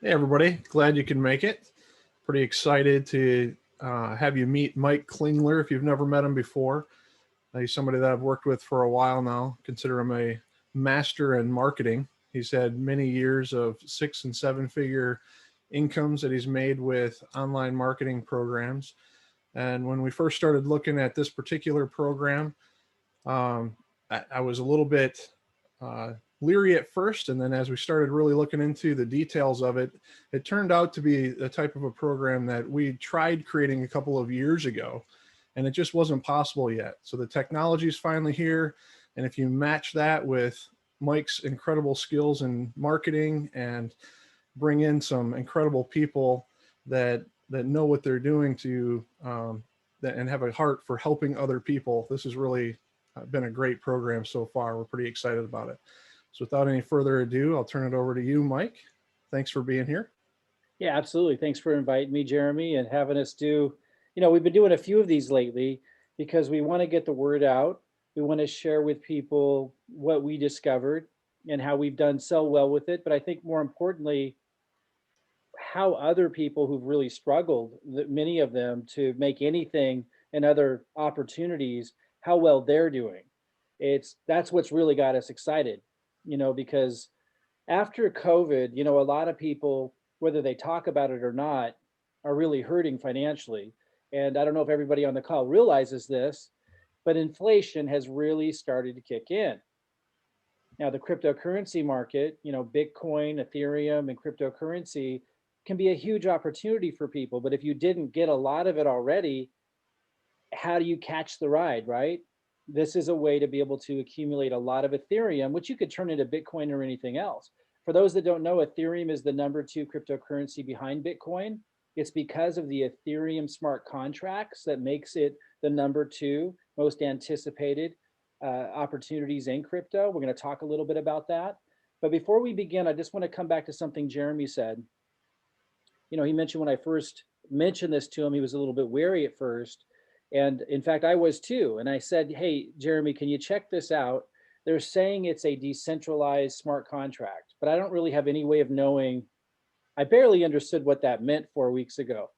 Hey, everybody. Glad you can make it. Pretty excited to have you meet Mike Klingler if you've never met him before. He's somebody that I've worked with for a while now. Consider him a master in marketing. He's had many years of 6 and 7 figure incomes that he's made with online marketing programs. And when we first started looking at this particular program, I was a little bit uh, leery at first, and then as we started really looking into the details of it, it turned out to be the type of a program that we tried creating a couple of years ago, and it just wasn't possible yet. So the technology is finally here, and if you match that with Mike's incredible skills in marketing and bring in some incredible people that know what they're doing to and have a heart for helping other people, this has really been a great program so far. We're pretty excited about it. So without any further ado, I'll turn it over to you, Mike. Thanks for being here. Yeah, absolutely. Thanks for inviting me, Jeremy, and having us do, we've been doing a few of these lately because we want to get the word out. We want to share with people what we discovered and how we've done so well with it. But I think more importantly, how other people who've really struggled, many of them, to make anything and other opportunities, how well they're doing. That's what's really got us excited, because after COVID, a lot of people, whether they talk about it or not, are really hurting financially. And I don't know if everybody on the call realizes this, but inflation has really started to kick in. Now, the cryptocurrency market, Bitcoin, Ethereum, and cryptocurrency can be a huge opportunity for people. But if you didn't get a lot of it already, how do you catch the ride, right? This is a way to be able to accumulate a lot of Ethereum, which you could turn into Bitcoin or anything else. For those that don't know, Ethereum is the #2 cryptocurrency behind Bitcoin. It's because of the Ethereum smart contracts that makes it the #2 most anticipated opportunities in crypto. We're going to talk a little bit about that. But before we begin, I just want to come back to something Jeremy said. He mentioned when I first mentioned this to him, he was a little bit wary at first. And in fact, I was too. And I said, hey, Jeremy, can you check this out? They're saying it's a decentralized smart contract, but I don't really have any way of knowing. I barely understood what that meant 4 weeks ago.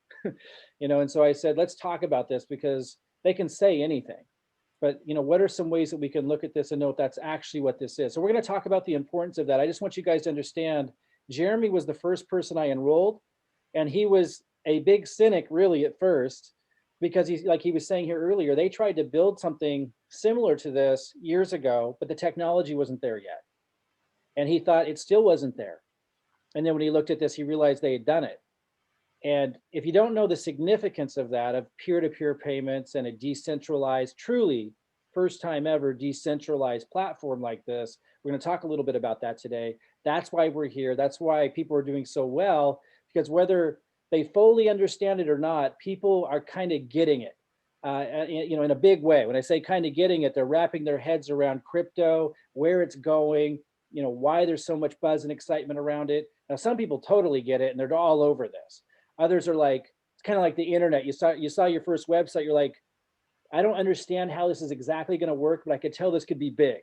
And so I said, let's talk about this because they can say anything. But what are some ways that we can look at this and know if that's actually what this is? So we're going to talk about the importance of that. I just want you guys to understand, Jeremy was the first person I enrolled, and he was a big cynic really at first, because he's like he was saying here earlier, they tried to build something similar to this years ago, but the technology wasn't there yet. And he thought it still wasn't there. And then when he looked at this, he realized they had done it. And if you don't know the significance of that, of peer-to-peer payments and a decentralized, truly first time ever decentralized platform like this, we're going to talk a little bit about that today. That's why we're here. That's why people are doing so well, because whether they fully understand it or not, people are kind of getting it, in a big way. When I say kind of getting it, they're wrapping their heads around crypto, where it's going, why there's so much buzz and excitement around it. Now, some people totally get it and they're all over this. Others are like, it's kind of like the internet. You saw your first website, you're like, I don't understand how this is exactly going to work, but I could tell this could be big,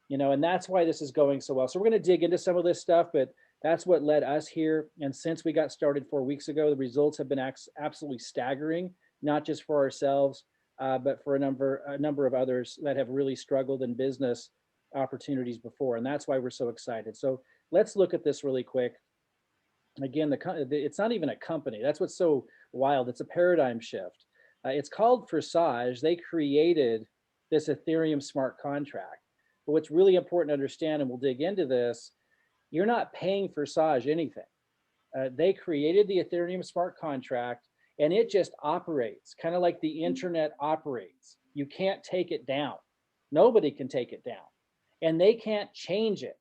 and that's why this is going so well. So we're going to dig into some of this stuff, but that's what led us here. And since we got started 4 weeks ago, the results have been absolutely staggering, not just for ourselves, but for a number of others that have really struggled in business opportunities before. And that's why we're so excited. So let's look at this really quick. Again, it's not even a company. That's what's so wild. It's a paradigm shift. It's called Forsage. They created this Ethereum smart contract. But what's really important to understand, and we'll dig into this, you're not paying Forsage anything. They created the Ethereum smart contract, and it just operates kind of like the internet operates. You can't take it down. Nobody can take it down, and they can't change it.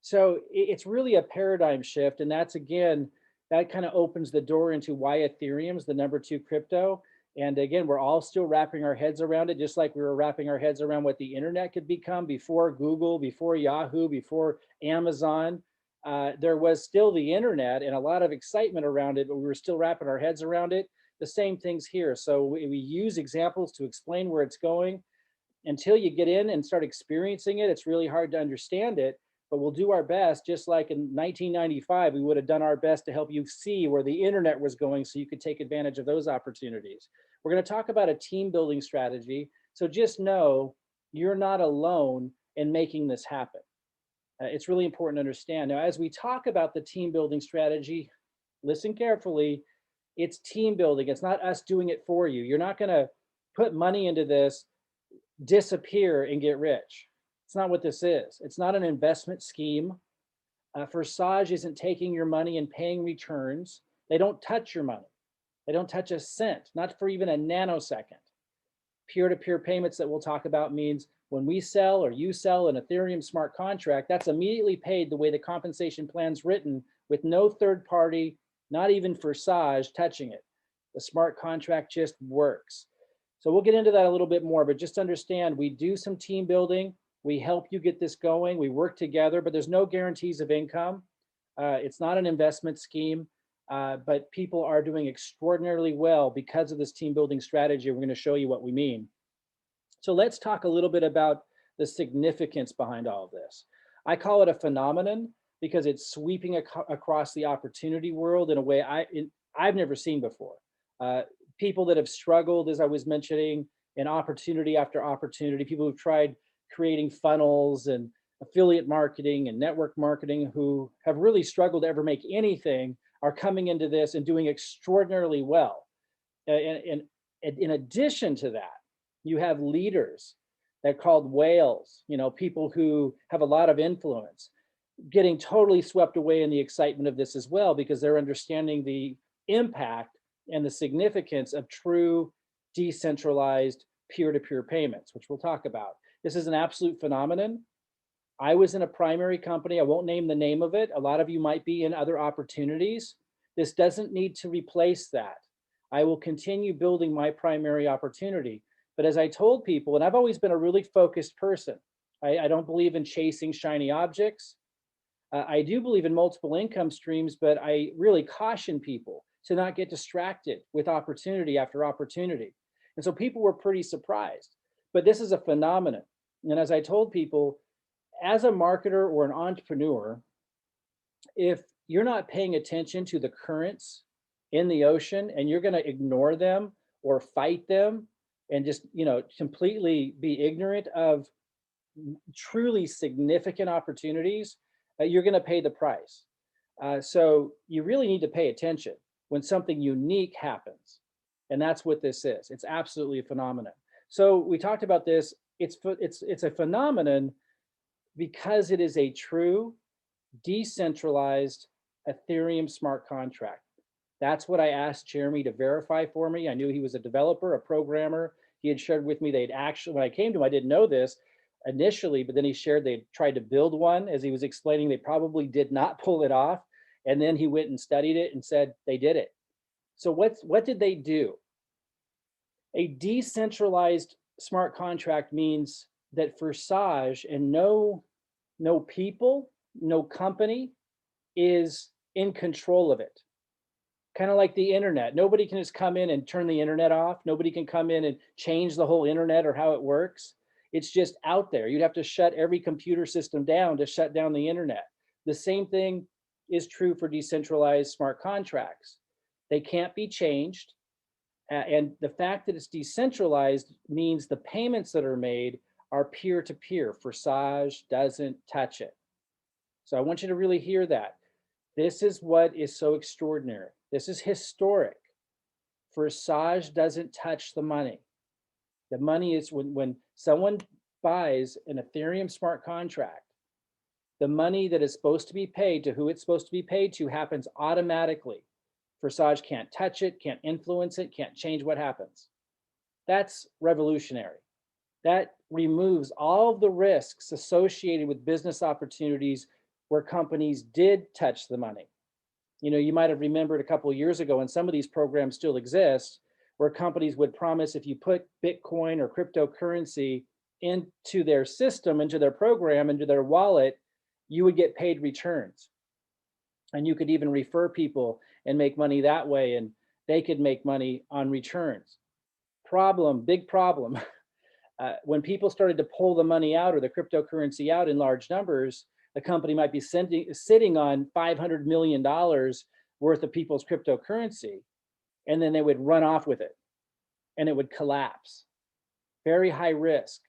So it's really a paradigm shift. And that's, again, that kind of opens the door into why Ethereum is the #2 crypto. And again, we're all still wrapping our heads around it, just like we were wrapping our heads around what the internet could become before Google, before Yahoo, before Amazon. There was still the internet and a lot of excitement around it, but we were still wrapping our heads around it. The same things here. So we use examples to explain where it's going. Until you get in and start experiencing it, it's really hard to understand it. but we'll do our best. Just like in 1995, we would have done our best to help you see where the internet was going so you could take advantage of those opportunities. We're going to talk about a team building strategy. So just know you're not alone in making this happen. It's really important to understand. Now, as we talk about the team building strategy, listen carefully. It's team building. It's not us doing it for you. You're not going to put money into this, disappear, and get rich. It's not what this is. It's not an investment scheme. Forsage isn't taking your money and paying returns. They don't touch your money. They don't touch a cent, not for even a nanosecond. Peer-to-peer payments that we'll talk about means when we sell or you sell an Ethereum smart contract, that's immediately paid the way the compensation plan's written, with no third party, not even Forsage, touching it. The smart contract just works. So we'll get into that a little bit more, but just understand we do some team building. We help you get this going. We work together, but there's no guarantees of income. It's not an investment scheme, but people are doing extraordinarily well because of this team building strategy. We're going to show you what we mean. So let's talk a little bit about the significance behind all of this. I call it a phenomenon because it's sweeping across the opportunity world in a way I've never seen before. People that have struggled, as I was mentioning, in opportunity after opportunity, people who've tried creating funnels and affiliate marketing and network marketing who have really struggled to ever make anything are coming into this and doing extraordinarily well. And in addition to that, you have leaders that are called whales, people who have a lot of influence, getting totally swept away in the excitement of this as well, because they're understanding the impact and the significance of true decentralized peer-to-peer payments, which we'll talk about. This is an absolute phenomenon. I was in a primary company. I won't name the name of it. A lot of you might be in other opportunities. This doesn't need to replace that. I will continue building my primary opportunity. But as I told people, and I've always been a really focused person, I don't believe in chasing shiny objects. I do believe in multiple income streams, but I really caution people to not get distracted with opportunity after opportunity. And so people were pretty surprised. But this is a phenomenon. And as I told people, as a marketer or an entrepreneur, if you're not paying attention to the currents in the ocean and you're going to ignore them or fight them and just, completely be ignorant of truly significant opportunities, you're going to pay the price. So you really need to pay attention when something unique happens. And that's what this is. It's absolutely a phenomenon. So we talked about this. It's a phenomenon because it is a true decentralized Ethereum smart contract. That's what I asked Jeremy to verify for me. I knew he was a developer, a programmer. He had shared with me they'd actually, when I came to him, I didn't know this initially, but then he shared they'd tried to build one. As he was explaining, they probably did not pull it off. And then he went and studied it and said they did it. So what did they do? A decentralized smart contract means that Forsage and no people, no company is in control of it. Kind of like the internet. Nobody can just come in and turn the internet off. Nobody can come in and change the whole internet or how it works. It's just out there. You'd have to shut every computer system down to shut down the internet. The same thing is true for decentralized smart contracts. They can't be changed. And the fact that it's decentralized means the payments that are made are peer-to-peer. Forsage doesn't touch it. So I want you to really hear that. This is what is so extraordinary. This is historic. Forsage doesn't touch the money. The money is when someone buys an Ethereum smart contract, the money that is supposed to be paid to who it's supposed to be paid to happens automatically. Forsage can't touch it, can't influence it, can't change what happens. That's revolutionary. That removes all of the risks associated with business opportunities where companies did touch the money. You might have remembered a couple of years ago, and some of these programs still exist, where companies would promise if you put Bitcoin or cryptocurrency into their system, into their program, into their wallet, you would get paid returns. And you could even refer people and make money that way, and they could make money on returns. Big problem. When people started to pull the money out or the cryptocurrency out in large numbers, The company might be sitting on $500 million worth of people's cryptocurrency, and then they would run off with it and it would collapse. Very high risk.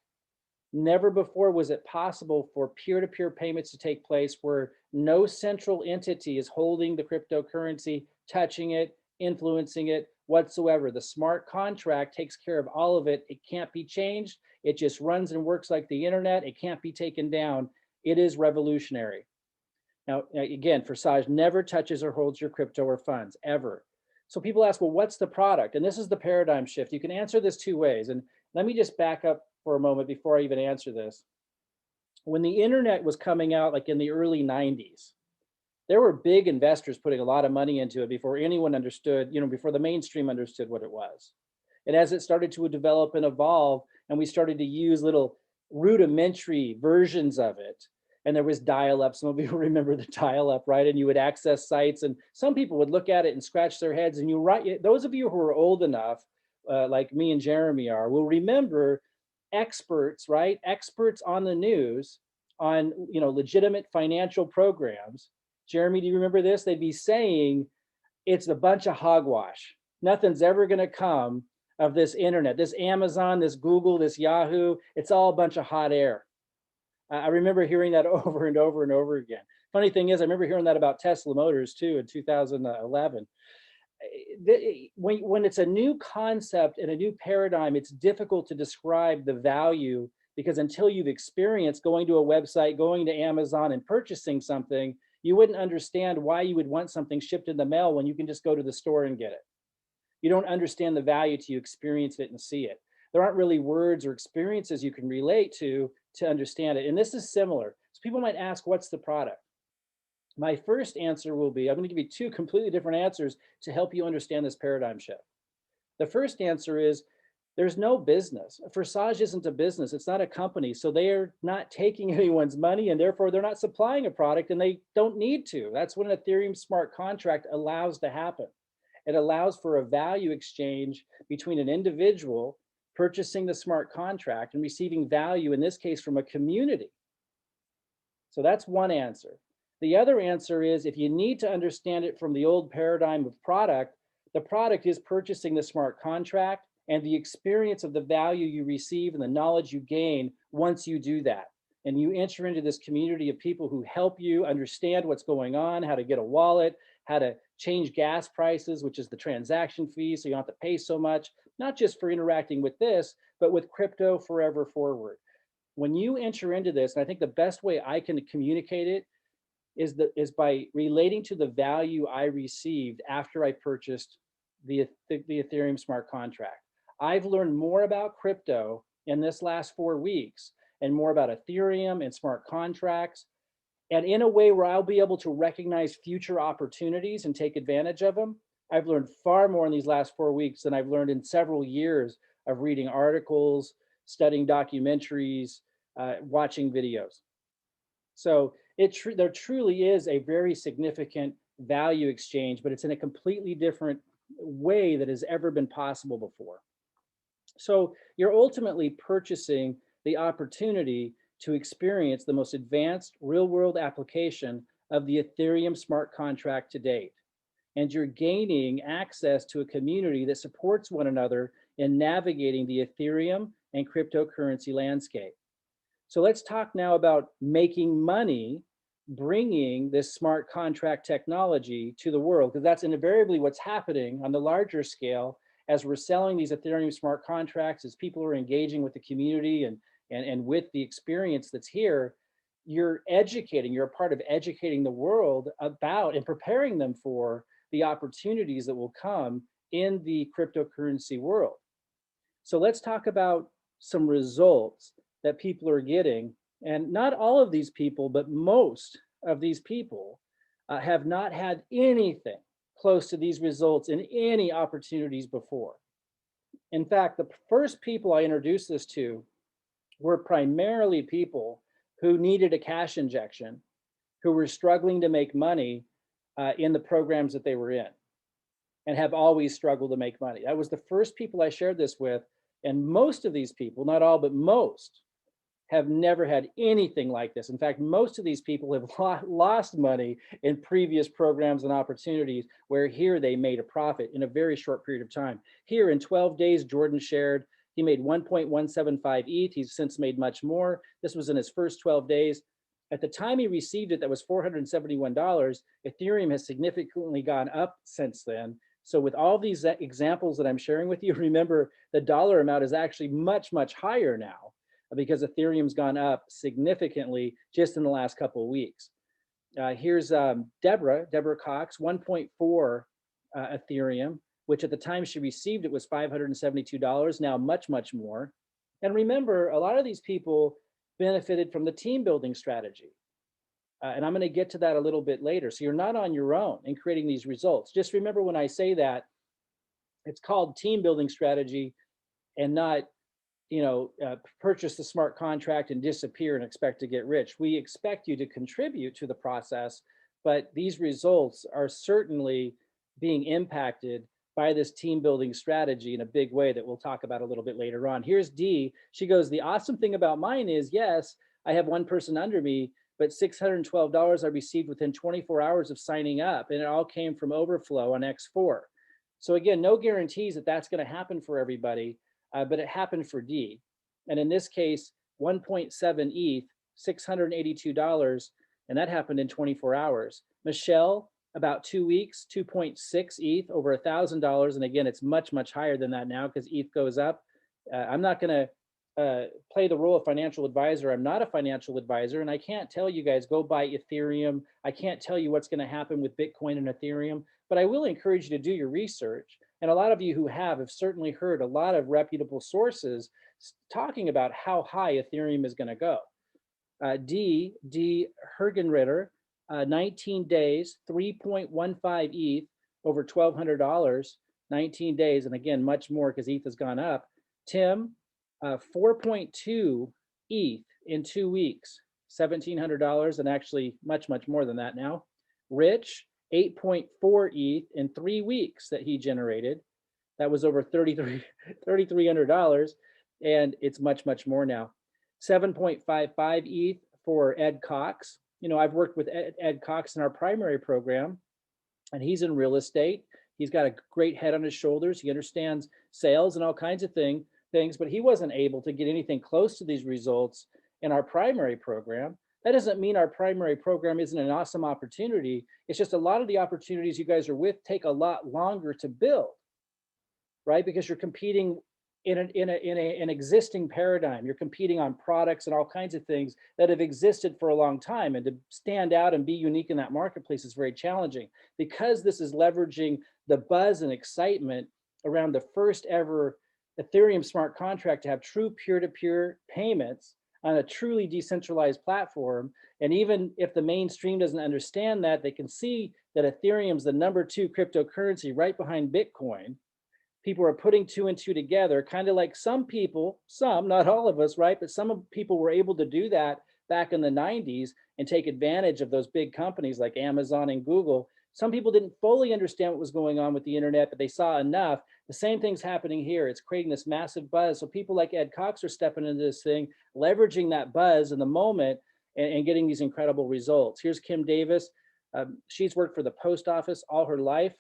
Never before was it possible for peer-to-peer payments to take place where no central entity is holding the cryptocurrency, touching it, influencing it whatsoever. The smart contract takes care of all of it. It can't be changed. It just runs and works like the internet. It can't be taken down. It is revolutionary. Now, again, Forsage never touches or holds your crypto or funds, ever. So people ask, well, what's the product? And this is the paradigm shift. You can answer this two ways. And let me just back up for a moment before I even answer this. When the internet was coming out, like in the early 90s, there were big investors putting a lot of money into it before anyone understood, before the mainstream understood what it was. And as it started to develop and evolve, and we started to use little rudimentary versions of it, and there was dial-up. Some of you remember the dial-up, right? And you would access sites, and some people would look at it and scratch their heads. And those of you who are old enough, like me and Jeremy are, will remember experts, right? Experts on the news on, legitimate financial programs. Jeremy, do you remember this? They'd be saying it's a bunch of hogwash. Nothing's ever going to come of this internet, this Amazon, this Google, this Yahoo. It's all a bunch of hot air. I remember hearing that over and over and over again. Funny thing is, I remember hearing that about Tesla Motors too in 2011. When it's a new concept and a new paradigm, it's difficult to describe the value, because until you've experienced going to a website, going to Amazon and purchasing something, you wouldn't understand why you would want something shipped in the mail when you can just go to the store and get it. You don't understand the value till you experience it and see it. There aren't really words or experiences you can relate to understand it. And this is similar. So people might ask, what's the product? My first answer will be, I'm going to give you two completely different answers to help you understand this paradigm shift. The first answer is, there's no business. Forsage isn't a business. It's not a company. So they are not taking anyone's money, and therefore they're not supplying a product, and they don't need to. That's what an Ethereum smart contract allows to happen. It allows for a value exchange between an individual purchasing the smart contract and receiving value, in this case, from a community. So that's one answer. The other answer is, if you need to understand it from the old paradigm of product, the product is purchasing the smart contract and the experience of the value you receive and the knowledge you gain once you do that. And you enter into this community of people who help you understand what's going on, how to get a wallet, how to change gas prices, which is the transaction fee, so you don't have to pay so much, not just for interacting with this, but with crypto forever forward. When you enter into this, and I think the best way I can communicate it is by relating to the value I received after I purchased the Ethereum smart contract. I've learned more about crypto in this last 4 weeks, and more about Ethereum and smart contracts, and in a way where I'll be able to recognize future opportunities and take advantage of them. I've learned far more in these last 4 weeks than I've learned in several years of reading articles, studying documentaries, watching videos. So there truly is a very significant value exchange, but it's in a completely different way that has ever been possible before. So you're ultimately purchasing the opportunity to experience the most advanced real-world application of the Ethereum smart contract to date. And you're gaining access to a community that supports one another in navigating the Ethereum and cryptocurrency landscape. So let's talk now about making money, bringing this smart contract technology to the world, because that's invariably what's happening on the larger scale as we're selling these Ethereum smart contracts, as people are engaging with the community and with the experience that's here. You're a part of educating the world about and preparing them for the opportunities that will come in the cryptocurrency world. So let's talk about some results that people are getting. And not all of these people, but most of these people have not had anything close to these results in any opportunities before. In fact, the first people I introduced this to were primarily people who needed a cash injection, who were struggling to make money in the programs that they were in, and have always struggled to make money. That was the first people I shared this with. And most of these people, not all, but most, have never had anything like this. In fact, most of these people have lost money in previous programs and opportunities, where here they made a profit in a very short period of time. Here in 12 days, Jordan shared, he made 1.175 ETH. He's since made much more. This was in his first 12 days. At the time he received it, that was $471. Ethereum has significantly gone up since then. So with all these examples that I'm sharing with you, remember the dollar amount is actually much, much higher now, because Ethereum's gone up significantly just in the last couple of weeks. Here's Deborah Cox, 1.4 Ethereum, which at the time she received it was $572, now much, much more. And remember, a lot of these people benefited from the team building strategy. And I'm going to get to that a little bit later. So you're not on your own in creating these results. Just remember, when I say that, it's called team building strategy, and not, purchase the smart contract and disappear and expect to get rich. We expect you to contribute to the process, but these results are certainly being impacted by this team building strategy in a big way that we'll talk about a little bit later on. Here's Dee. She goes, the awesome thing about mine is, yes, I have one person under me, but $612 I received within 24 hours of signing up, and it all came from overflow on X4. So again, no guarantees that that's going to happen for everybody, but it happened for Dee. And in this case, 1.7 ETH, $682, and that happened in 24 hours. Michelle, about 2 weeks, 2.6 ETH, over $1,000. And again, it's much, much higher than that now because ETH goes up. I'm not going to play the role of financial advisor. I'm not a financial advisor, and I can't tell you guys go buy Ethereum. I can't tell you what's going to happen with Bitcoin and Ethereum, but I will encourage you to do your research. And a lot of you who have certainly heard a lot of reputable sources talking about how high Ethereum is going to go. D. Hergenritter, 19 days, 3.15 ETH, over $1,200, 19 days. And again, much more because ETH has gone up. Tim, 4.2 ETH in 2 weeks, $1,700, and actually much, much more than that now. Rich, 8.4 ETH in 3 weeks that he generated. That was over $3,300, and it's much, much more now. 7.55 ETH for Ed Cox. I've worked with Ed Cox in our primary program, and he's in real estate. He's got a great head on his shoulders. He understands sales and all kinds of things, but he wasn't able to get anything close to these results in our primary program. That doesn't mean our primary program isn't an awesome opportunity. It's just a lot of the opportunities you guys are with take a lot longer to build, right? Because you're competing in an existing paradigm. You're competing on products and all kinds of things that have existed for a long time. And to stand out and be unique in that marketplace is very challenging, because this is leveraging the buzz and excitement around the first ever Ethereum smart contract to have true peer-to-peer payments on a truly decentralized platform. And even if the mainstream doesn't understand that, they can see that Ethereum's the #2 cryptocurrency right behind Bitcoin. People are putting 2 and 2 together, kind of like some people, not all of us, right? But some people were able to do that back in the 90s and take advantage of those big companies like Amazon and Google. Some people didn't fully understand what was going on with the internet, but they saw enough. The same thing's happening here. It's creating this massive buzz. So people like Ed Cox are stepping into this thing, leveraging that buzz in the moment and getting these incredible results. Here's Kim Davis. She's worked for the post office all her life.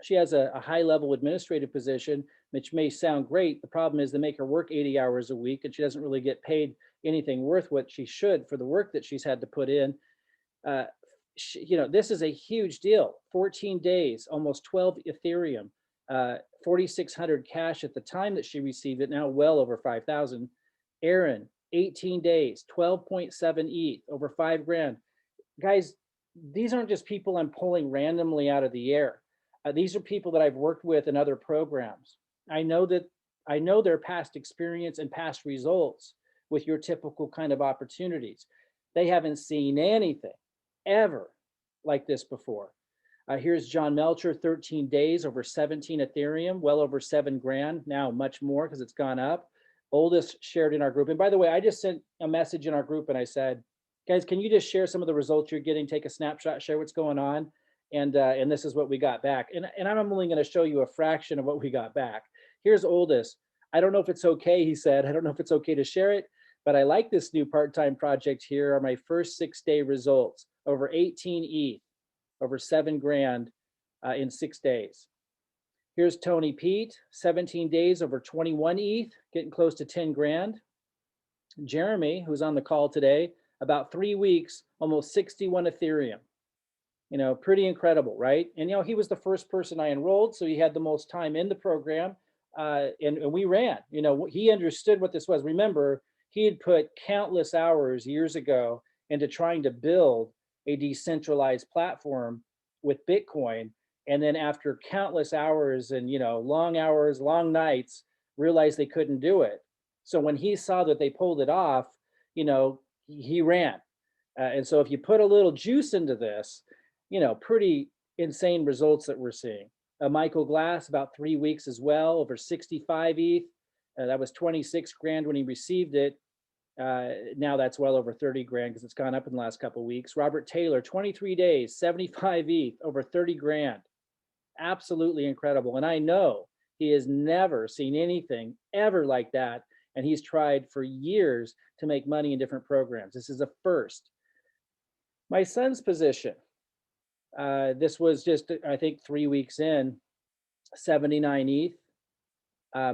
She has a high-level administrative position, which may sound great. The problem is they make her work 80 hours a week, and she doesn't really get paid anything worth what she should for the work that she's had to put in. This is a huge deal. 14 days, almost 12 Ethereum, 4,600 cash at the time that she received it, now well over 5,000. Aaron, 18 days, 12.7 ETH, over 5 grand. Guys, these aren't just people I'm pulling randomly out of the air. These are people that I've worked with in other programs. I know their past experience and past results with your typical kind of opportunities. They haven't seen anything ever like this before. Here's John Melcher, 13 days, over 17 Ethereum, well over 7 grand, now much more because it's gone up. Oldest shared in our group. And by the way, I just sent a message in our group and I said, guys, can you just share some of the results you're getting, take a snapshot, share what's going on? And this is what we got back. And I'm only going to show you a fraction of what we got back. Here's Oldest. I don't know if it's okay, he said. I don't know if it's okay to share it, But I like this new part-time project. Here are my first 6-day results, over 18 ETH, over 7 grand in 6 days. Here's Tony Pete, 17 days, over 21 ETH, getting close to 10 grand. Jeremy, who's on the call today, about 3 weeks, almost 61 Ethereum. Pretty incredible, right? And, he was the first person I enrolled, so he had the most time in the program. And we ran, he understood what this was. Remember, he had put countless hours years ago into trying to build a decentralized platform with Bitcoin. And then after countless hours and, long hours, long nights, realized they couldn't do it. So when he saw that they pulled it off, he ran. And so if you put a little juice into this, pretty insane results that we're seeing. Michael Glass, about 3 weeks as well, over 65 ETH. That was 26 grand when he received it. Now that's well over 30 grand because it's gone up in the last couple of weeks. Robert Taylor, 23 days, 75 ETH, over 30 grand. Absolutely incredible. And I know he has never seen anything ever like that. And he's tried for years to make money in different programs. This is a first. My son's position, this was just, I think, 3 weeks in, 79 ETH.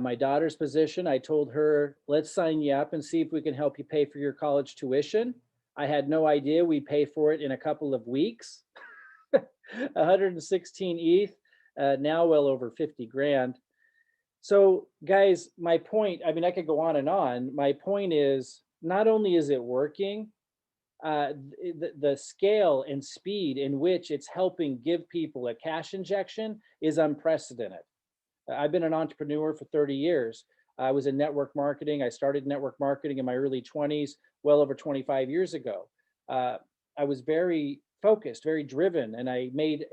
My daughter's position, I told her, let's sign you up and see if we can help you pay for your college tuition. I had no idea we'd pay for it in a couple of weeks. 116 ETH, now well over 50 grand. So guys, my point, I could go on and on. My point is, not only is it working, the scale and speed in which it's helping give people a cash injection is unprecedented. I've been an entrepreneur for 30 years. I was in network marketing. I started network marketing in my early 20s, well over 25 years ago. I was very focused, very driven, and I made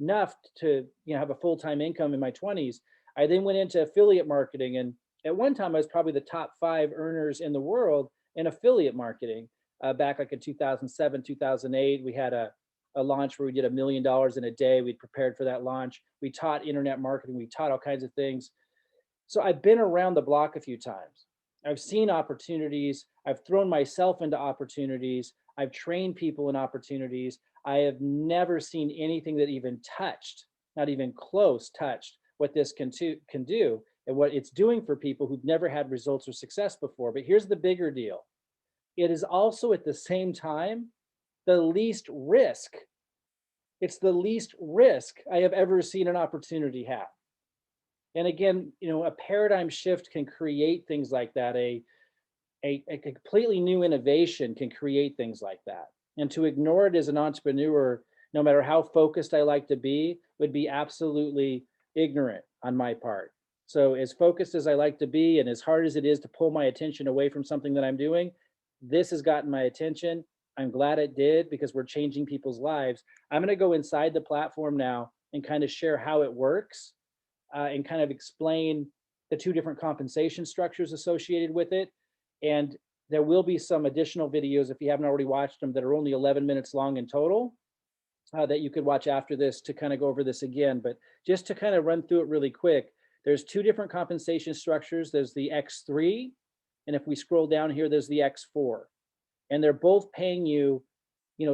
enough to have a full-time income in my 20s. I then went into affiliate marketing, and at one time I was probably the top 5 earners in the world in affiliate marketing. Back like in 2007, 2008, we had a launch where we did $1 million in a day. We'd prepared for that launch. We taught internet marketing. We taught all kinds of things. So I've been around the block a few times. I've seen opportunities. I've thrown myself into opportunities. I've trained people in opportunities. I have never seen anything that even touched, not even close touched, what this can do and what it's doing for people who've never had results or success before. But here's the bigger deal. It is also at the same time the least risk. It's the least risk I have ever seen an opportunity have. And again, a paradigm shift can create things like that. A completely new innovation can create things like that. And to ignore it as an entrepreneur, no matter how focused I like to be, would be absolutely ignorant on my part. So as focused as I like to be, and as hard as it is to pull my attention away from something that I'm doing, this has gotten my attention. I'm glad it did, because we're changing people's lives. I'm going to go inside the platform now and kind of share how it works and kind of explain the 2 different compensation structures associated with it. And there will be some additional videos, if you haven't already watched them, that are only 11 minutes long in total that you could watch after this to kind of go over this again. But just to kind of run through it really quick, there's 2 different compensation structures. There's the X3, and if we scroll down here, there's the X4. And they're both paying you,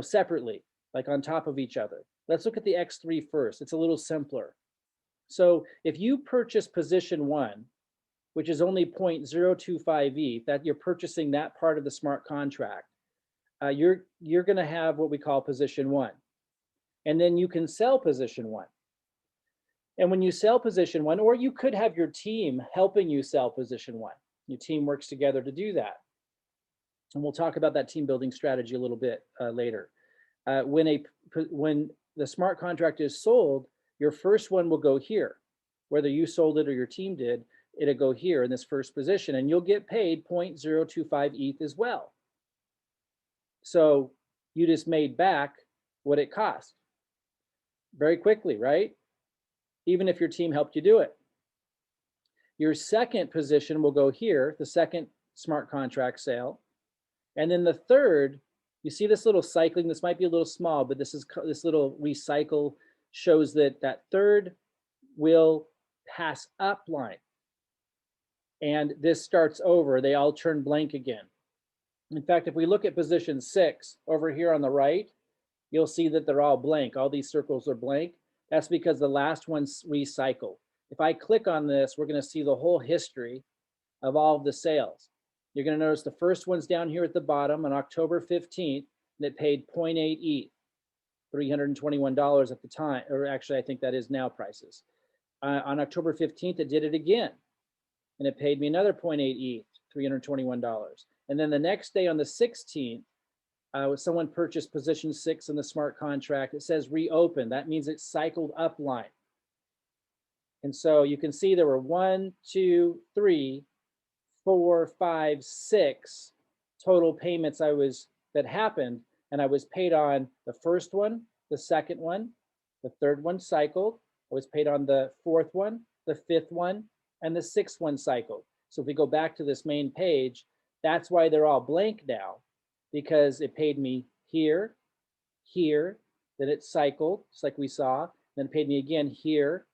separately, like on top of each other. Let's look at the X3 first. It's a little simpler. So if you purchase position 1, which is only 0.025 ETH, that you're purchasing that part of the smart contract, you're going to have what we call position 1. And then you can sell position 1. And when you sell position 1, or you could have your team helping you sell position 1. Your team works together to do that. And we'll talk about that team building strategy a little bit later. When the smart contract is sold, your first one will go here. Whether you sold it or your team did, it'll go here in this first position, and you'll get paid 0.025 ETH as well. So you just made back what it cost very quickly, right? Even if your team helped you do it. Your second position will go here, the second smart contract sale. And then the third, you see this little cycling, this might be a little small, but this little recycle shows that that third will pass up line. And this starts over, they all turn blank again. In fact, if we look at position 6 over here on the right, you'll see that they're all blank. All these circles are blank. That's because the last one's recycled. If I click on this, we're going to see the whole history of all of the sales. You're going to notice the first one's down here at the bottom on October 15th, and it paid 0.8 ETH, $321 at the time, or actually I think that is now prices. On October 15th, it did it again, and it paid me another 0.8 ETH, $321. And then the next day on the 16th, someone purchased position 6 in the smart contract. It says reopen. That means it cycled upline. And so you can see there were 1, 2, 3, 4, 5, 6 total payments that happened, and I was paid on the first one, the second one, the third one cycled. I was paid on the fourth one, the fifth one, and the sixth one cycled. So if we go back to this main page, that's why they're all blank now, because it paid me here, here, then it cycled, just like we saw, then it paid me again here,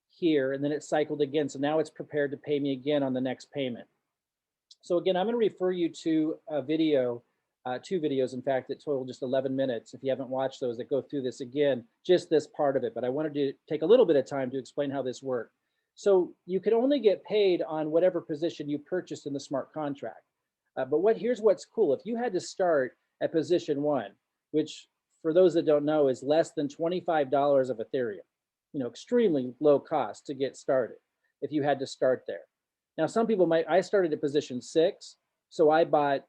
here, and then it cycled again. So now it's prepared to pay me again on the next payment. So again, I'm going to refer you to a video, 2 videos, in fact, that total just 11 minutes. If you haven't watched those, that go through this again, just this part of it. But I wanted to take a little bit of time to explain how this worked. So you can only get paid on whatever position you purchased in the smart contract. But here's what's cool. If you had to start at position 1, which for those that don't know is less than $25 of Ethereum, extremely low cost to get started if you had to start there. Now, some people I started at position 6. So I bought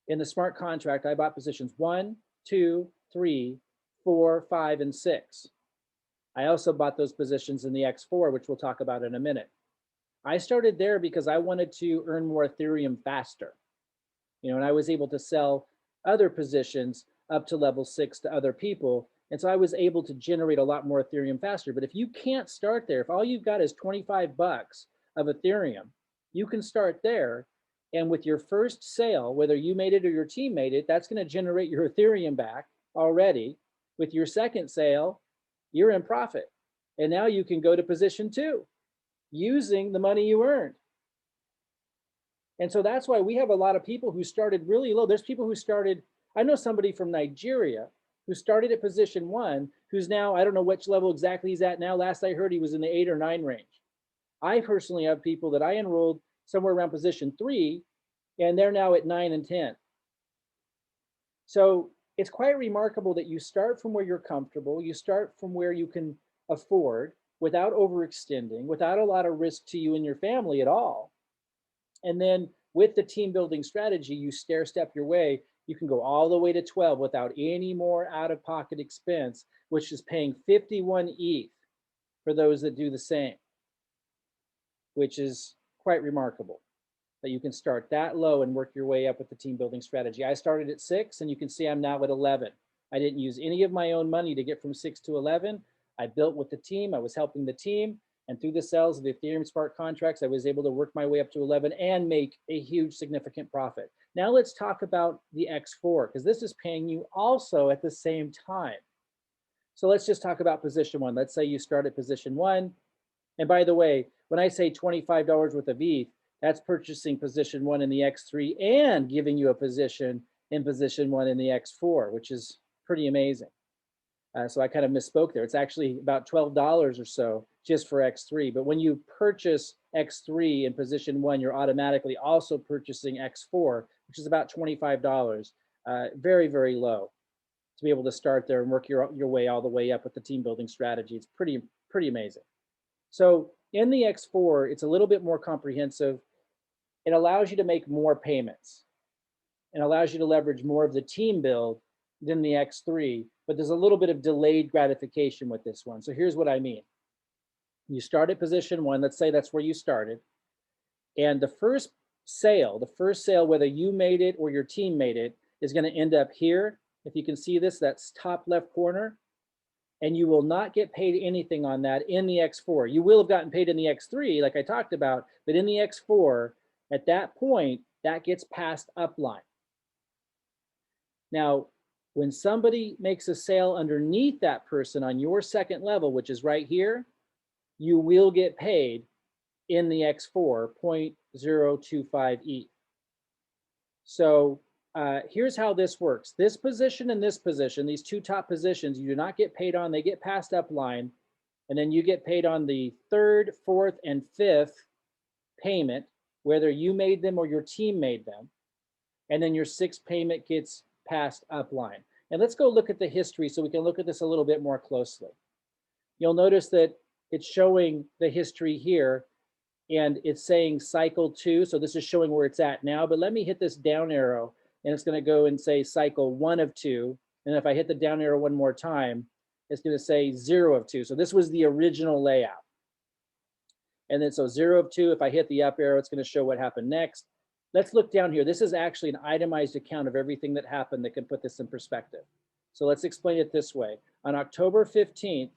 in the smart contract, I bought positions 1, 2, 3, 4, 5, and 6. I also bought those positions in the X4, which we'll talk about in a minute. I started there because I wanted to earn more Ethereum faster. And I was able to sell other positions up to level 6 to other people. And so I was able to generate a lot more Ethereum faster. But if you can't start there, if all you've got is 25 bucks of Ethereum, you can start there. And with your first sale, whether you made it or your team made it, that's going to generate your Ethereum back already. With your second sale, you're in profit. And now you can go to position 2 using the money you earned. And so that's why we have a lot of people who started really low. There's people who started, I know somebody from Nigeria who started at position 1, who's now, I don't know which level exactly he's at now. Last I heard, he was in the 8 or 9 range. I personally have people that I enrolled somewhere around position 3, and they're now at 9 and 10. So it's quite remarkable that you start from where you're comfortable, you start from where you can afford without overextending, without a lot of risk to you and your family at all. And then with the team building strategy, you stair step your way. You can go all the way to 12 without any more out-of-pocket expense, which is paying 51 ETH for those that do the same, which is quite remarkable that you can start that low and work your way up with the team building strategy. I started at 6, and you can see I'm now at 11. I didn't use any of my own money to get from 6 to 11. I built with the team. I was helping the team. And through the sales of the Ethereum smart contracts, I was able to work my way up to 11 and make a huge significant profit. Now let's talk about the X4, because this is paying you also at the same time. So let's just talk about position 1. Let's say you start at position 1. And by the way, when I say $25 worth of ETH, that's purchasing position 1 in the X3 and giving you a position in position 1 in the X4, which is pretty amazing. So I kind of misspoke there. It's actually about $12 or so just for X3. But when you purchase X3 in position 1, you're automatically also purchasing X4, which is about $25. Very, very low to be able to start there and work your way all the way up with the team building strategy. It's pretty amazing. So in the X4, it's a little bit more comprehensive. It allows you to make more payments and allows you to leverage more of the team build than the X3, but there's a little bit of delayed gratification with this one. So here's what I mean. You start at position 1, let's say that's where you started, and the first sale, whether you made it or your team made it, is going to end up here. If you can see this, that's top left corner, and you will not get paid anything on that in the X4. You will have gotten paid in the X3, like I talked about, but in the X4, at that point, that gets passed upline. Now, when somebody makes a sale underneath that person on your second level, which is right here, you will get paid in the X4, 0.025 ETH. So here's how this works. This position and this position, these two top positions, you do not get paid on, they get passed upline, and then you get paid on the third, fourth, and fifth payment, whether you made them or your team made them. And then your sixth payment gets passed upline. And let's go look at the history so we can look at this a little bit more closely. You'll notice that it's showing the history here, and it's saying cycle 2. So this is showing where it's at now, but let me hit this down arrow, and it's going to go and say cycle 1 of 2. And if I hit the down arrow one more time, it's going to say 0 of 2. So this was the original layout. And then so 0 of 2, if I hit the up arrow, it's going to show what happened next. Let's look down here. This is actually an itemized account of everything that happened that can put this in perspective. So let's explain it this way. On October 15th,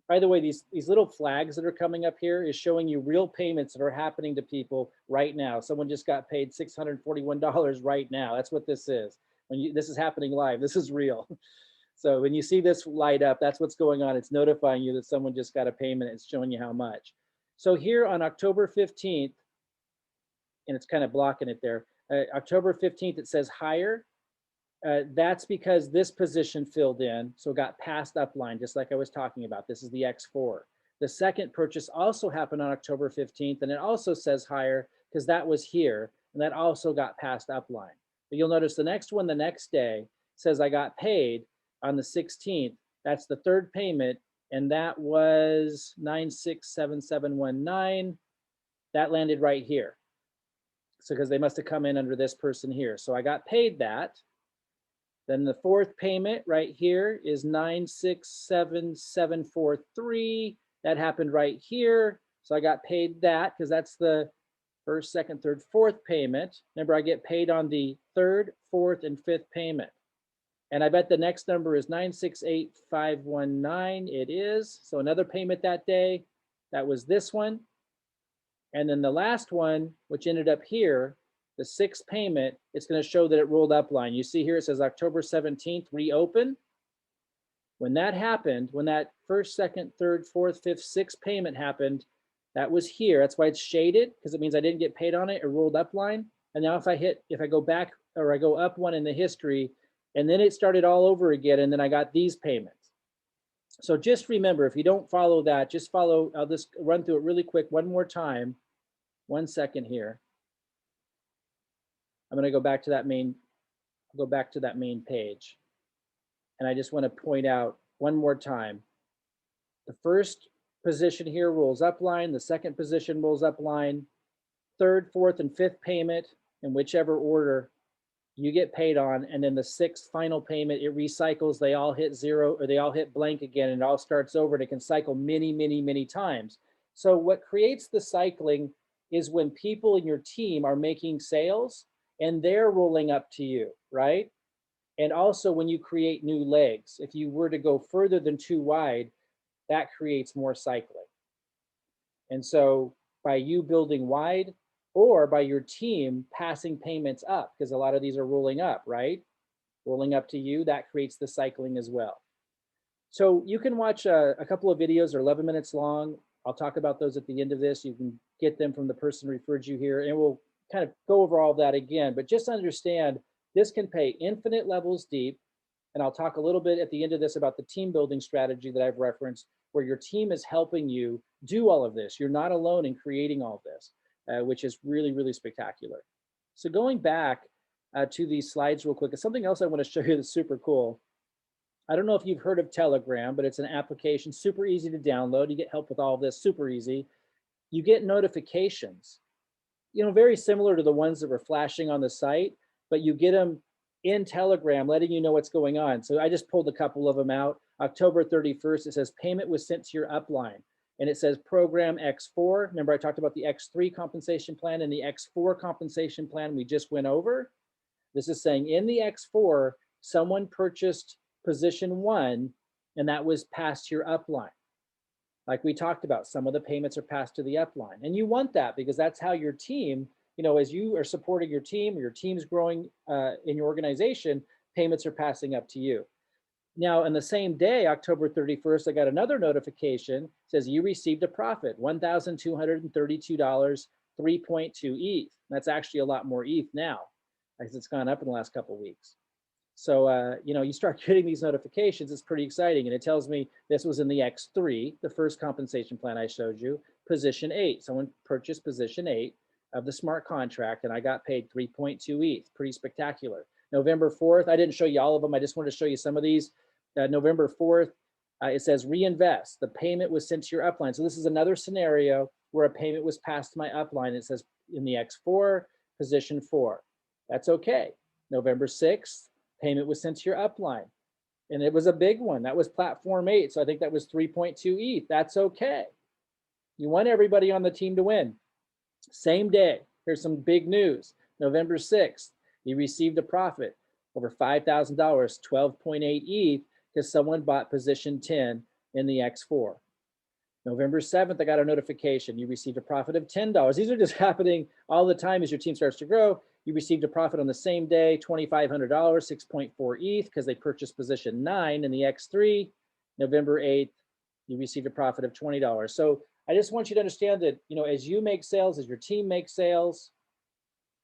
by the way, these little flags that are coming up here is showing you real payments that are happening to people right now. Someone just got paid $641 right now. That's what this is. This is happening live. This is real. So when you see this light up, that's what's going on. It's notifying you that someone just got a payment. It's showing you how much. So here on October 15th, and it's kind of blocking it there, October 15th, it says higher. That's because this position filled in, so it got passed upline, just like I was talking about. This is the X4. The second purchase also happened on October 15th, and it also says higher because that was here, and that also got passed upline. But you'll notice the next one the next day says I got paid on the 16th. That's the third payment, and that was 967719. That landed right here. So because they must have come in under this person here. So I got paid that. Then the fourth payment right here is 967743. That happened right here. So I got paid that because that's the first, second, third, fourth payment. Remember, I get paid on the third, fourth, and fifth payment. And I bet the next number is 968519. It is. So another payment that day. That was this one. And then the last one, which ended up here, the sixth payment, it's going to show that it rolled upline. You see here it says October 17th, reopen. When that happened, when that first, second, third, fourth, fifth, sixth payment happened, that was here. That's why it's shaded, because it means I didn't get paid on it. It rolled upline. And now if I go back or I go up one in the history, and then it started all over again, and then I got these payments. So just remember, if you don't follow that, just follow, I'll just run through it really quick one more time. 1 second here. I'm going to go back to that main page. And I just want to point out one more time. The first position here rolls upline, the second position rolls upline, third, fourth, and fifth payment in whichever order you get paid on, and then the sixth final payment, it recycles, they all hit 0 or they all hit blank again, and it all starts over, and it can cycle many, many, many times. So what creates the cycling is when people in your team are making sales and they're rolling up to you, right? And also when you create new legs, if you were to go further than 2 wide, that creates more cycling. And so by you building wide, or by your team passing payments up, because a lot of these are rolling up, right? Rolling up to you, that creates the cycling as well. So you can watch a couple of videos, they're 11 minutes long. I'll talk about those at the end of this. You can get them from the person who referred you here, and we'll kind of go over all that again. But just understand, this can pay infinite levels deep. And I'll talk a little bit at the end of this about the team building strategy that I've referenced, where your team is helping you do all of this. You're not alone in creating all of this. Which is really, really spectacular. So going back to these slides real quick, something else I want to show you that's super cool. I don't know if you've heard of Telegram, but it's an application, super easy to download. You get help with all of this, super easy. You get notifications, very similar to the ones that were flashing on the site, but you get them in Telegram, letting you know what's going on. So I just pulled a couple of them out. October 31st, it says payment was sent to your upline. And it says program X4. Remember I talked about the X3 compensation plan and the X4 compensation plan we just went over? This is saying in the X4, someone purchased position 1, and that was passed to your upline. Like we talked about, some of the payments are passed to the upline. And you want that because that's how your team, as you are supporting your team, or your team's growing in your organization, payments are passing up to you. Now, on the same day, October 31st, I got another notification, says you received a profit, $1,232, 3.2 ETH. That's actually a lot more ETH now. as it's gone up in the last couple of weeks. So, you start getting these notifications. It's pretty exciting. And it tells me this was in the X3, the first compensation plan I showed you, position 8. Someone purchased position 8 of the smart contract, and I got paid 3.2 ETH. Pretty spectacular. November 4th, I didn't show you all of them. I just wanted to show you some of these. November 4th, it says reinvest. The payment was sent to your upline. So this is another scenario where a payment was passed to my upline. It says in the X4, position 4. That's okay. November 6th, payment was sent to your upline. And it was a big one. That was platform 8. So I think that was 3.2 ETH. That's okay. You want everybody on the team to win. Same day, here's some big news. November 6th, you received a profit over $5,000, 12.8 ETH, because someone bought position 10 in the X4. November 7th, I got a notification. You received a profit of $10. These are just happening all the time as your team starts to grow. You received a profit on the same day, $2,500, 6.4 ETH, because they purchased position 9 in the X3. November 8th, you received a profit of $20. So I just want you to understand that, as you make sales, as your team makes sales,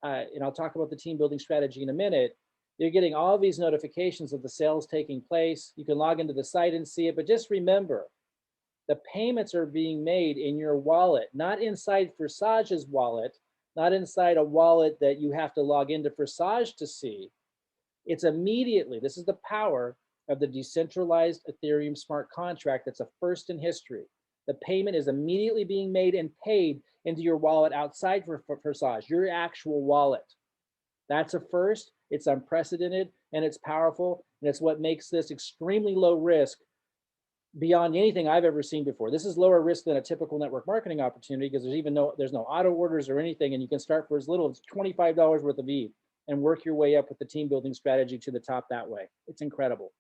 and I'll talk about the team building strategy in a minute, you're getting all these notifications of the sales taking place. You can log into the site and see it, but just remember, the payments are being made in your wallet, not inside Forsage's wallet, not inside a wallet that you have to log into Forsage to see. It's immediately, this is the power of the decentralized Ethereum smart contract that's a first in history. The payment is immediately being made and paid into your wallet outside Forsage, your actual wallet. That's a first, it's unprecedented, and it's powerful, and it's what makes this extremely low risk beyond anything I've ever seen before. This is lower risk than a typical network marketing opportunity because there's no auto orders or anything, and you can start for as little as $25 worth of ETH and work your way up with the team building strategy to the top that way. It's incredible.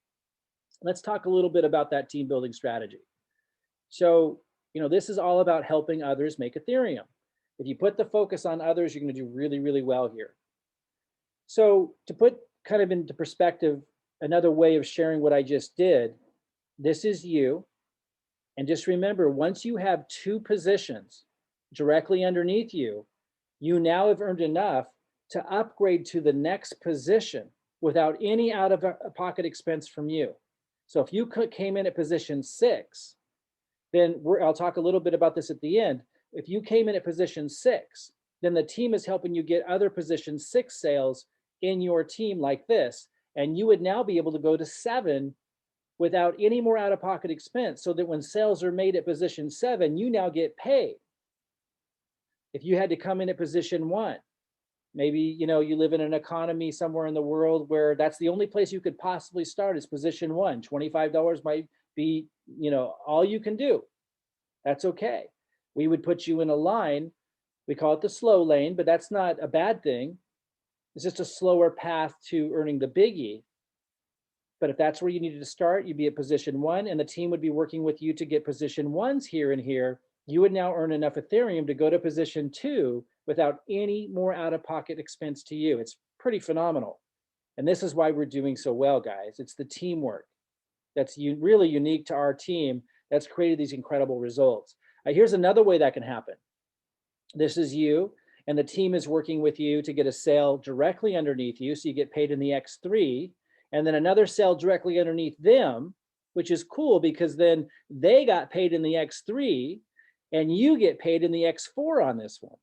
Let's talk a little bit about that team building strategy. So, this is all about helping others make Ethereum. If you put the focus on others, you're going to do really, really well here. So to put kind of into perspective, another way of sharing what I just did, this is you. And just remember, once you have 2 positions directly underneath you, you now have earned enough to upgrade to the next position without any out-of-pocket expense from you. So if you came in at position 6, then I'll talk a little bit about this at the end. If you came in at position 6, then the team is helping you get other position 6 sales in your team like this. And you would now be able to go to 7 without any more out-of-pocket expense, so that when sales are made at position 7, you now get paid. If you had to come in at position 1, maybe you live in an economy somewhere in the world where that's the only place you could possibly start is position 1. $25 might be all you can do. That's okay. We would put you in a line. We call it the slow lane, but that's not a bad thing. It's just a slower path to earning the biggie. But if that's where you needed to start, you'd be at position 1, and the team would be working with you to get position 1s here and here. You would now earn enough Ethereum to go to position 2 without any more out-of-pocket expense to you. It's pretty phenomenal. And this is why we're doing so well, guys. It's the teamwork that's really unique to our team that's created these incredible results. Here's another way that can happen. This is you, and the team is working with you to get a sale directly underneath you, so you get paid in the X3, and then another sale directly underneath them, which is cool because then they got paid in the X3 and you get paid in the X4 on this one.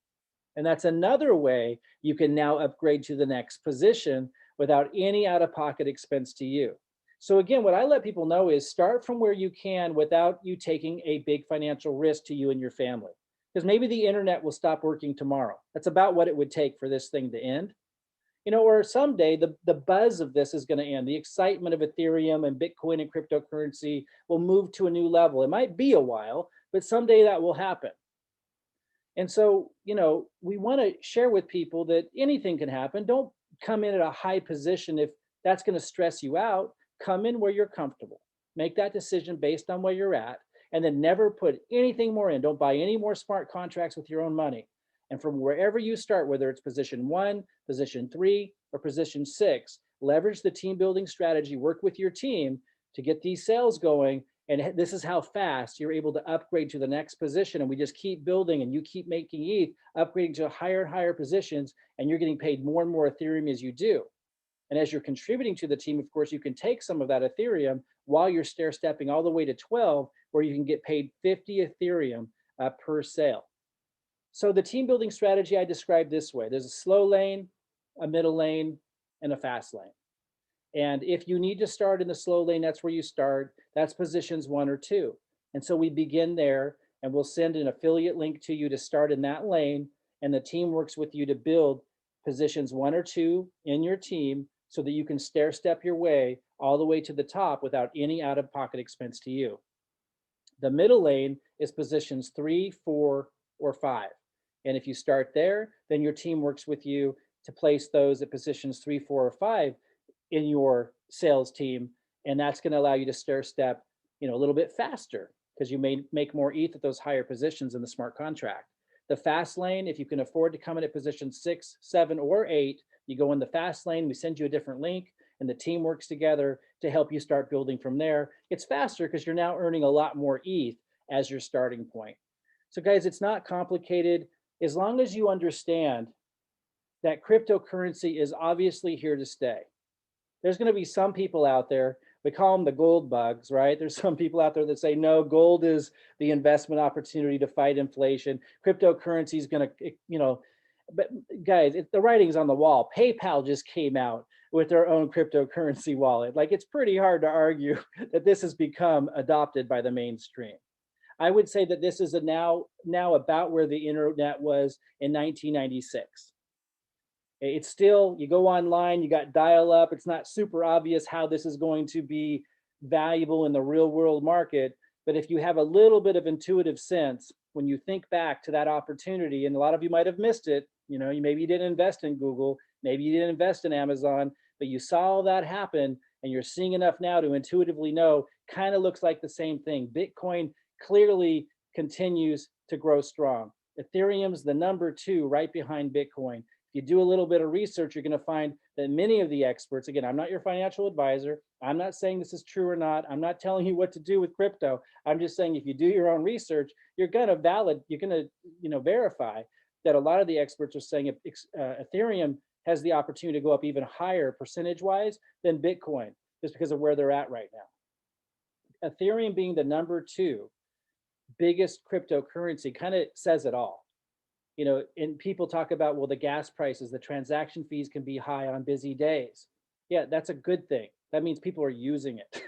And that's another way you can now upgrade to the next position without any out-of-pocket expense to you. So again, what I let people know is start from where you can without you taking a big financial risk to you and your family. Because maybe the internet will stop working tomorrow. That's about what it would take for this thing to end. Or someday the buzz of this is going to end. The excitement of Ethereum and Bitcoin and cryptocurrency will move to a new level. It might be a while, but someday that will happen. And so, we want to share with people that anything can happen. Don't come in at a high position if that's going to stress you out. Come in where you're comfortable. Make that decision based on where you're at, and then never put anything more in. Don't buy any more smart contracts with your own money. And from wherever you start, whether it's position 1, position 3, or position 6, leverage the team building strategy, work with your team to get these sales going, And this is how fast you're able to upgrade to the next position. And we just keep building and you keep making ETH, upgrading to higher and higher positions, and you're getting paid more and more Ethereum as you do. And as you're contributing to the team, of course, you can take some of that Ethereum while you're stair stepping all the way to 12, where you can get paid 50 Ethereum per sale. So the team building strategy I described this way: there's a slow lane, a middle lane, and a fast lane. And if you need to start in the slow lane, that's where you start. That's positions 1 or 2. And so we begin there, and we'll send an affiliate link to you to start in that lane. And the team works with you to build positions 1 or 2 in your team so that you can stair step your way all the way to the top without any out of pocket expense to you. The middle lane is positions 3, 4, or 5. And if you start there, then your team works with you to place those at positions 3, 4, or 5 in your sales team. And that's going to allow you to stair step, a little bit faster, because you may make more ETH at those higher positions in the smart contract. The fast lane, if you can afford to come in at position 6, 7, or 8, you go in the fast lane, we send you a different link, and the team works together to help you start building from there. It's faster because you're now earning a lot more ETH as your starting point. So guys, it's not complicated. As long as you understand that cryptocurrency is obviously here to stay. There's going to be some people out there, we call them the gold bugs, right? There's some people out there that say, no, gold is the investment opportunity to fight inflation. Cryptocurrency is going to, but guys, the writing's on the wall. PayPal just came out with their own cryptocurrency wallet. Like, it's pretty hard to argue that this has become adopted by the mainstream. I would say that this is now about where the internet was in 1996. It's still, you go online, you got dial up. It's not super obvious how this is going to be valuable in the real world market. But if you have a little bit of intuitive sense, when you think back to that opportunity, and a lot of you might have missed it, maybe you didn't invest in Google, maybe you didn't invest in Amazon, but you saw all that happen, and you're seeing enough now to intuitively know, kind of looks like the same thing. Bitcoin clearly continues to grow strong. Ethereum's the number 2 right behind Bitcoin. You do a little bit of research, you're going to find that many of the experts, again, I'm not your financial advisor. I'm not saying this is true or not. I'm not telling you what to do with crypto. I'm just saying, if you do your own research, you're going to verify that a lot of the experts are saying Ethereum has the opportunity to go up even higher percentage-wise than Bitcoin, just because of where they're at right now. Ethereum being the number 2 biggest cryptocurrency kind of says it all. And people talk about, well, the gas prices, the transaction fees can be high on busy days. Yeah, that's a good thing. That means people are using it.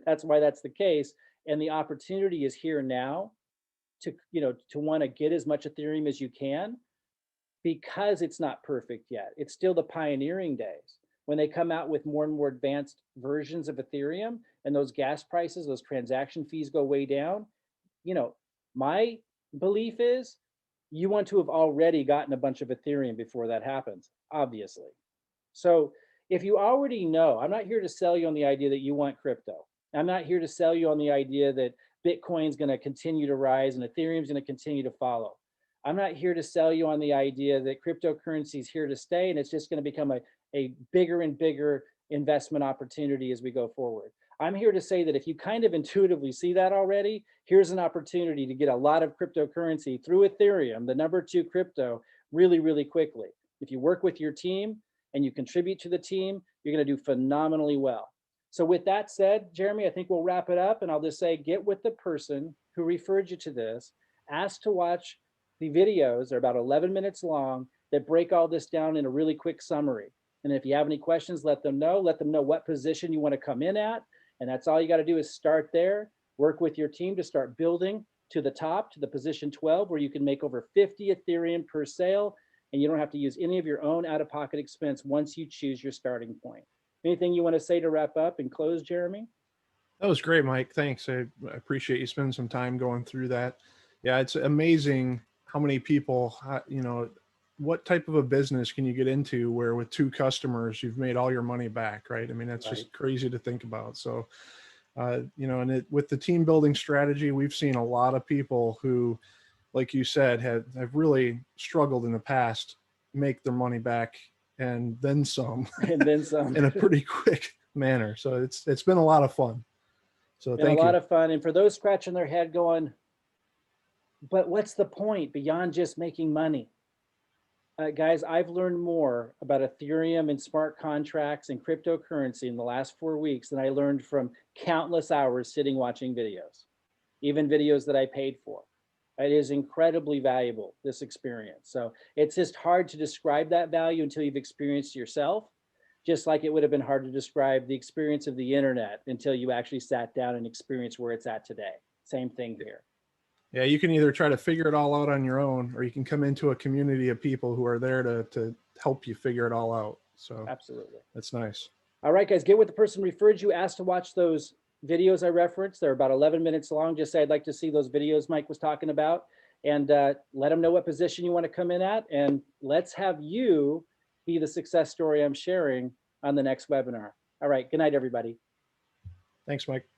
That's why that's the case. And the opportunity is here now to want to get as much Ethereum as you can, because it's not perfect yet. It's still the pioneering days. When they come out with more and more advanced versions of Ethereum and those gas prices, those transaction fees go way down, my belief is, you want to have already gotten a bunch of Ethereum before that happens, obviously. So if you already know, I'm not here to sell you on the idea that you want crypto. I'm not here to sell you on the idea that Bitcoin's going to continue to rise and Ethereum's going to continue to follow. I'm not here to sell you on the idea that cryptocurrency is here to stay and it's just going to become a bigger and bigger investment opportunity as we go forward. I'm here to say that if you kind of intuitively see that already, here's an opportunity to get a lot of cryptocurrency through Ethereum, the number 2 crypto, really, really quickly. If you work with your team and you contribute to the team, you're going to do phenomenally well. So with that said, Jeremy, I think we'll wrap it up, and I'll just say, get with the person who referred you to this, ask to watch the videos. They're about 11 minutes long that break all this down in a really quick summary. And if you have any questions, let them know what position you want to come in at. And that's all you got to do, is start there, work with your team to start building to the top, to the position 12, where you can make over 50 Ethereum per sale, and you don't have to use any of your own out-of-pocket expense once you choose your starting point. Anything you want to say to wrap up and close, Jeremy? That was great, Mike. Thanks. I appreciate you spending some time going through that. Yeah, it's amazing how many people, what type of a business can you get into where with 2 customers, you've made all your money back, right? I mean, that's just crazy to think about. So, and with the team building strategy, we've seen a lot of people who, like you said, have really struggled in the past, make their money back and then some, and then some in a pretty quick manner. So it's been a lot of fun. So Been a thank lot you. of fun. And for those scratching their head going, but what's the point beyond just making money? Guys, I've learned more about Ethereum and smart contracts and cryptocurrency in the last 4 weeks than I learned from countless hours sitting watching videos, even videos that I paid for. It is incredibly valuable, this experience. So it's just hard to describe that value until you've experienced it yourself, just like it would have been hard to describe the experience of the internet until you actually sat down and experienced where it's at today. Same thing here. Yeah, you can either try to figure it all out on your own, or you can come into a community of people who are there to help you figure it all out. So Absolutely. that's nice. All right, guys, get with the person referred you, asked to watch those videos I referenced. They're about 11 minutes long. Just say, I'd like to see those videos Mike was talking about, and let them know what position you want to come in at. And let's have you be the success story I'm sharing on the next webinar. All right, good night, everybody. Thanks, Mike.